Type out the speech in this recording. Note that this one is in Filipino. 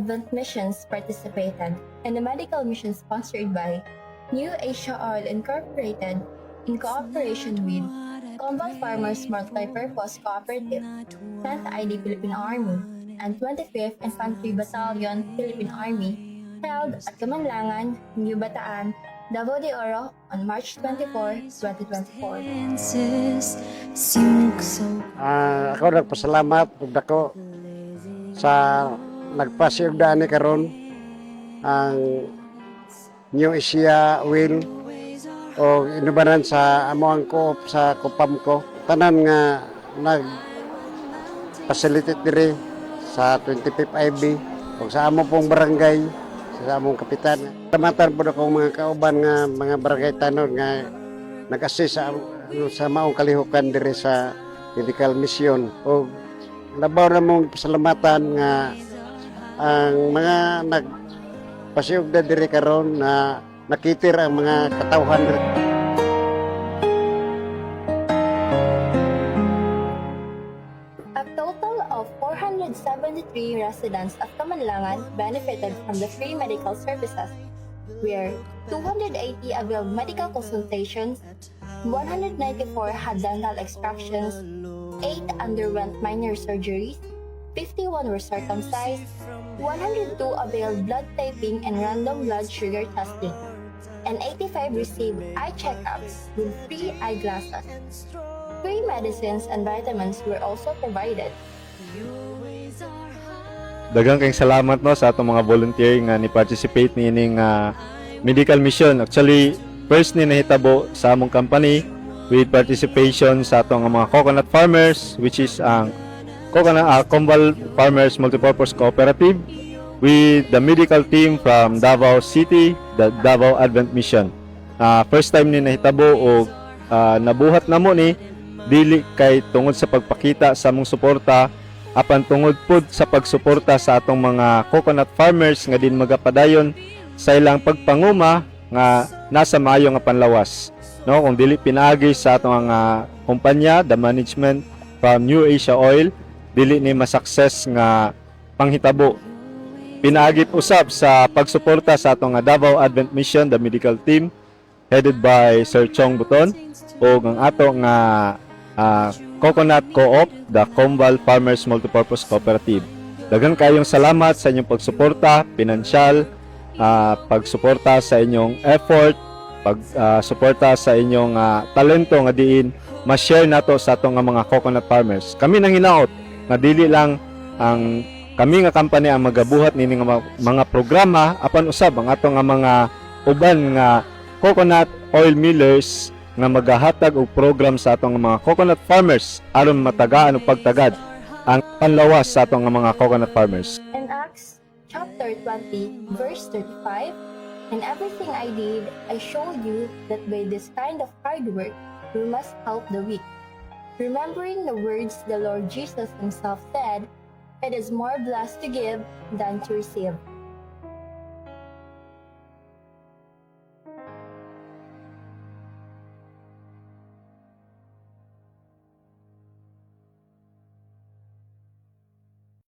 Advent missions participated in the medical mission sponsored by New Asia Oil Incorporated in cooperation with Combal Farmers Multipurpose Cooperative, 10th ID Philippine Army, and 25th Infantry Battalion Philippine Army, held at Kamanlangan, New Bataan, Davao de Oro on March 24, 2024. Ako nagpasalamat ug dako sa nagpasiyugdaan ni karon ang New Asia Oil o inubanan sa amoang coop sa kupam ko. Tanan nga nag-facilitate diri sa 25 IB o sa amo pong barangay, sa among kapitan. Tamatan po akong mga kauban nga mga barangay tanon nga nag-assist sa maong kalihukan diri sa medical mission. O labaw na mong pasalamatan nga ang mga nagpasiyugda diri karon na nakitir ang mga katawhan diri. A total of 473 residents of Kamanlangan benefited from the free medical services, where 280 availed medical consultations, 194 had dental extractions, 8 underwent minor surgeries, 51 were circumcised, 102 availed blood typing and random blood sugar testing, and 85 received eye checkups with free eyeglasses. Free medicines and vitamins were also provided. Daghang kayong salamat no sa atong mga volunteer nga ni participate ni ining medical mission. Actually, first ni nahitabo sa among company with participation sa atong mga coconut farmers, which is ang Combal Farmers Multipurpose Cooperative, with the medical team from Davao City, the Davao Advent Mission. First time ni nahitabo o nabuhat na mo ni dili kay tungod sa pagpakita sa among suporta apan tungod pud sa pagsuporta sa atong mga coconut farmers nga din magapadayon sa ilang pagpanguma nga nasa maayo nga panlawas, no? Kung dili pinaagi sa atong mga kumpanya, the management from New Asia Oil, dili ni ma-success nga panghitabo. Pinaagi usab sa pagsuporta sa atong Davao Advent Mission, the medical team headed by Sir Chong Buton, o ang ato nga Coconut Co-op, the Combal Farmers Multipurpose Cooperative. Daghang kayong salamat sa inyong pagsuporta, pinansyal, pagsuporta sa inyong effort, pagsuporta sa inyong talento nga diin ma-share nato sa atong mga coconut farmers. Kami nang hinaot nga dili lang ang kami nga company ang magabuhat nini nga mga programa apan usab ang atong mga uban nga coconut oil millers nga magahatag og program sa atong mga coconut farmers aron matagaan og pagtagad ang panlawas sa atong mga coconut farmers. In Acts chapter 20, verse 35, "In everything I did, I showed you that by this kind of hard work, we must help the weak." Remembering the words the Lord Jesus himself said, "It is more blessed to give than to receive."